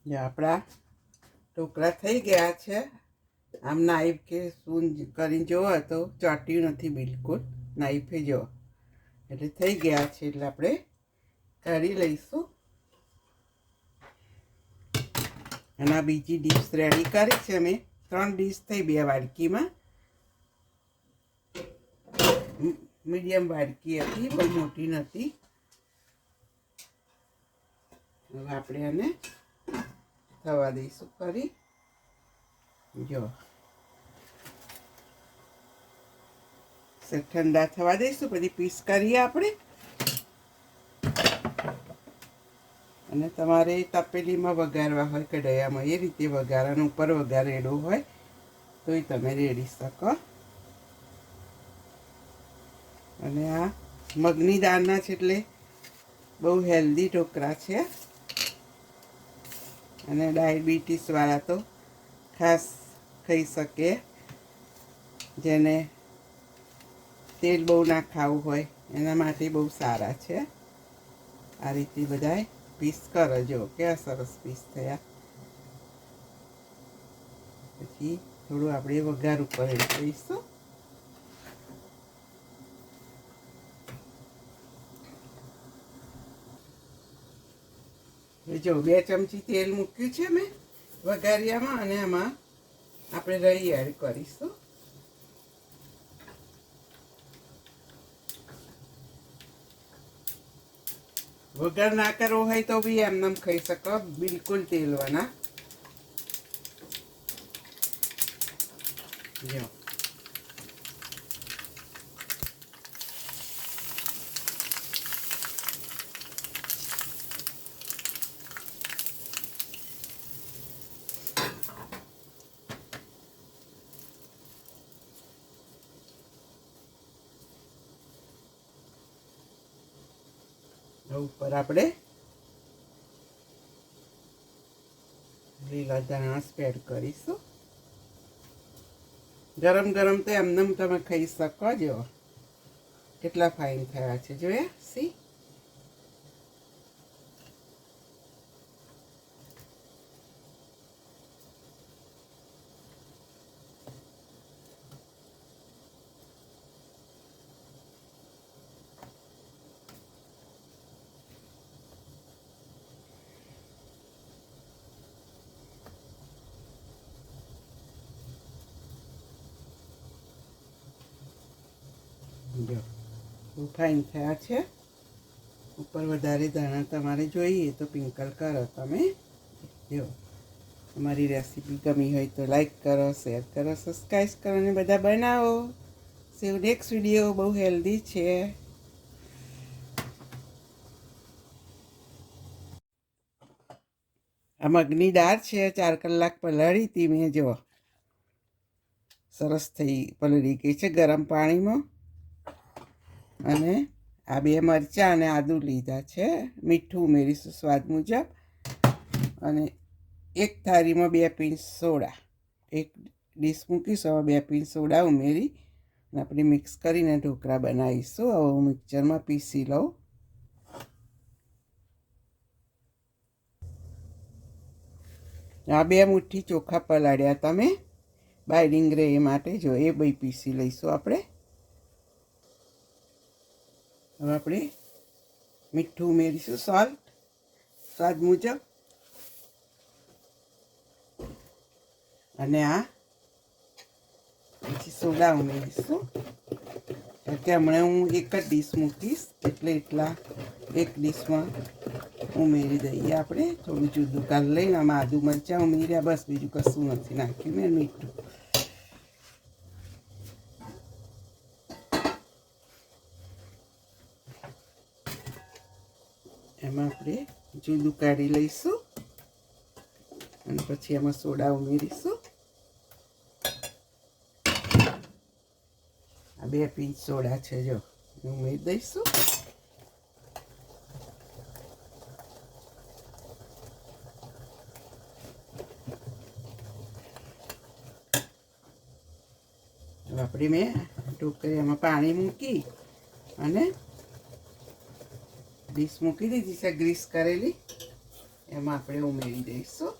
જે આપણા ઢોકળા થઈ ગયા છે. આમ નાઈફ કે સ્પૂન કરીને જોવો તો ચોટ્યું નથી બિલકુલ. નાઈફે જુઓ એટલે થઈ ગયા છે. એટલે આપણે કાઢી લઈશું. અને આ બીજી ડીશ રેડી કરી છે મેં. 3 ડીશ થઈ 2 વાડકીમાં. મીડિયમ વાડકી હતી, બહુ મોટી નથી. હવે આપણે આને થવા દઈશું ફરી. જો ઠંડા થવા દઈશું, પછી પીસ કરીએ આપણે. અને તમારે તપેલીમાં વઘારવા હોય કઢાઈયામાં એ રીતે વઘારવાનું, ઉપર વઘારેલો હોય તોય તમે રેડી શકો. અને આ મગની દાળના છે એટલે બહુ હેલ્ધી ઢોકળા છે. અને ડાયાબિટીસવાળા તો ખાસ ખાઈ શકે, જેને તેલ બહુ ના ખાવું હોય એના માટે બહુ સારા છે. આ રીતે બધાય પીસ કરો. જો કેવા સરસ પીસ થયા. પછી થોડું આપણે વઘાર ઉપર દઈશું. જો 2 ચમચી તેલ મૂક્યું છે મેં વઘારિયામાં, અને એમાં આપણે રહી એડ કરીશું. વઘાર ના કરવો હોય તો બી એમને ખાઈ શકો, બિલકુલ તેલવાના. જો ઉપર આપણે લીલા ધાણા સ્પ્રેડ કરીશું. ગરમ ગરમ તો એમને તમે ખાઈ શકો. જો કેટલા ફાઇન થયા છે, જોયા? સી જો બહુ ફાઇન થયા છે. ઉપર વધારે દાણા તમારે જોઈએ તો પિંકલ કરો તમે. જો અમારી રેસીપી ગમી હોય તો લાઈક કરો, શેર કરો, સબસ્ક્રાઈબ કરો અને બધા બનાવો. સીવ નેક્સ્ટ વિડીયો. બહુ હેલ્ધી છે. આ મગની દાળ છે, 4 કલાક પલાળી હતી મેં. જો સરસ થઈ પલળી ગઈ છે ગરમ પાણીમાં. અને આ 2 મરચાં અને આદું લીધા છે. મીઠું ઉમેરીશું સ્વાદ મુજબ. અને 1 થાળીમાં 2 પિંચ સોડા. 1 ડીશ મૂકીશું, હવે 2 પિંચ સોડા ઉમેરી અને આપણે મિક્સ કરીને ઢોકળા બનાવીશું. હવે હું મિક્સરમાં પીસી લઉં. આ 2 મુઠ્ઠી ચોખા પલાળ્યા તમે બાઇડિંગ રહે એ માટે. જો એ બી પીસી લઈશું આપણે. હવે આપણે મીઠું ઉમેરીશું, સોલ્ટ સ્વાદ મુજબ. અને આ પછી સોડા ઉમેરીશું. કે હમણાં હું 1 જ ડીશ મૂકીશ એટલે એટલા 1 ડીશમાં ઉમેરી દઈએ આપણે. થોડું જુદું કાઢી લઈને આમાં આદુ મરચાં ઉમેર્યા, બસ બીજું કશું નથી નાખ્યું મેં. મીઠું એમાં આપણે જુદું કાઢી લઈશું. અને પછી એમાં સોડા ઉમેરીશું. આ 2 પિંચ સોડા છે, જો ઉમેરી દઈશું. આપણે મેં ઢોકળીમાં પાણી મૂકી અને ડીશ મૂકી દીધી છે ગ્રીસ કરેલી. એમાં આપણે ઉમેરી દઈશું.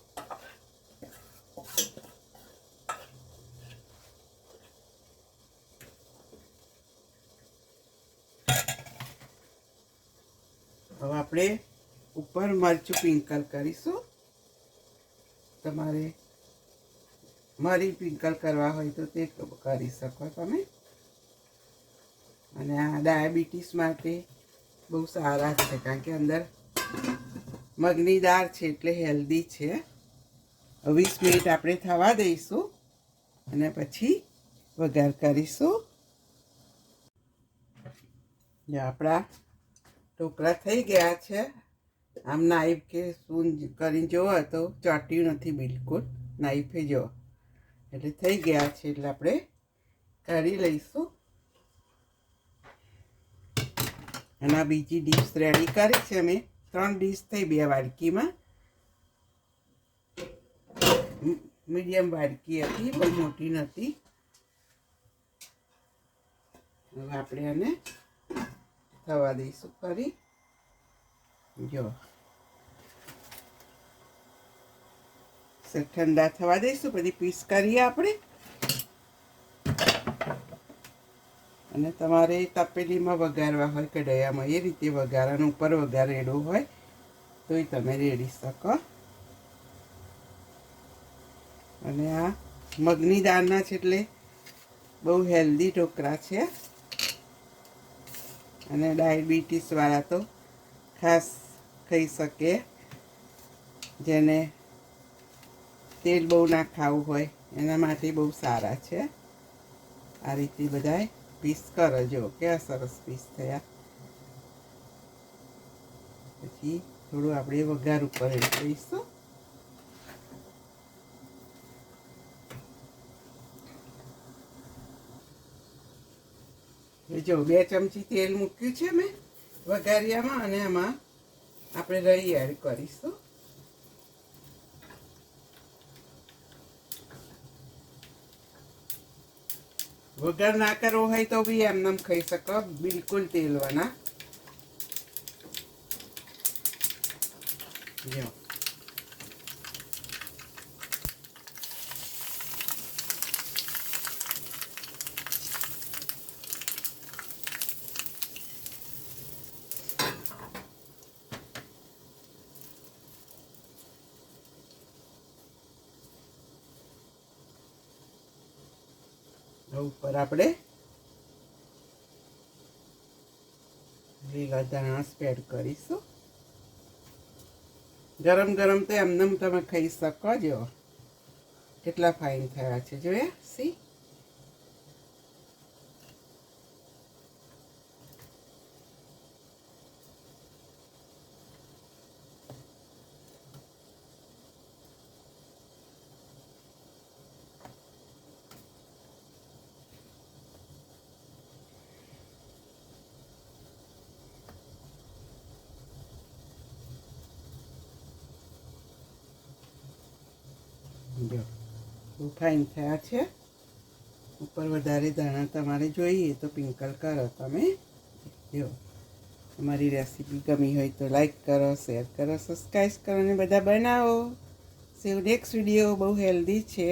હવે આપણે ઉપર મરચું પિંકલ કરીશું. તમારે મરી પિંકલ કરવા હોય તો તે કરી શકો તમે. અને આ ડાયાબિટીસ માટે બહુ સારા છે, કારણ કે અંદર મગની દાળ છે એટલે હેલ્ધી છે. 20 મિનિટ આપણે થવા દઈશું અને પછી વઘાર કરીશું. જે આપણા ઢોકળા થઈ ગયા છે. આમ નાઈફ કે સ્પૂન કરીને જોવો તો ચોટ્યું નથી બિલકુલ. નાઈફે જો એટલે થઈ ગયા છે, એટલે આપણે કાઢી લઈશું. અને આ બીજી ડીશ રેડી કરી છે મેં. 3 ડીશ થઈ 2 વાડકીમાં. મીડિયમ વાડકી હતી, બહુ મોટી નથી. હવે આપણે આને થવા દઈશું ફરી. જો ઠંડા થવા દઈશું, પછી પીસ કરીએ આપણે. અને તમારે તપેલીમાં વઘારવા હોય કઢાઈયામાં એ રીતે વઘારવાનું, ઉપર વઘાર રેડો હોય તોય તમે રેડી શકો. અને આ મગની દાળના છે એટલે બહુ હેલ્ધી ઢોકળા છે. અને ડાયાબિટીસવાળા તો ખાસ ખાઈ શકે, જેને તેલ બહુ ના ખાવું હોય એના માટે બહુ સારા છે. આ રીતે બધાય પીસ કરો. જો કેવા સરસ પીસ થયા. પછી થોડું આપણે વઘાર ઉપર દઈશું. જો 2 ચમચી તેલ મૂક્યું છે મેં વઘારિયામાં, અને એમાં આપણે રહી એડ કરીશું. વઘાર ના કરવો હોય તો બી એમને ખાઈ શકો, બિલકુલ તેલવાના. જો ઉપર આપણે લીલા ધાણા સ્પ્રેડ કરીશું. ગરમ ગરમ તો એમને તમે ખાઈ શકો. જો કેટલા ફાઇન થયા છે, જોયા? સી જો બહુ ફાઇન થયા છે. ઉપર વધારે દાણા તમારે જોઈએ તો પિંકલ કરો તમે. જો અમારી રેસીપી ગમી હોય તો લાઈક કરો, શેર કરો, સબસ્ક્રાઈબ કરો અને બધા બનાવો. નેક્સ્ટ વિડીયો બહુ હેલ્ધી છે.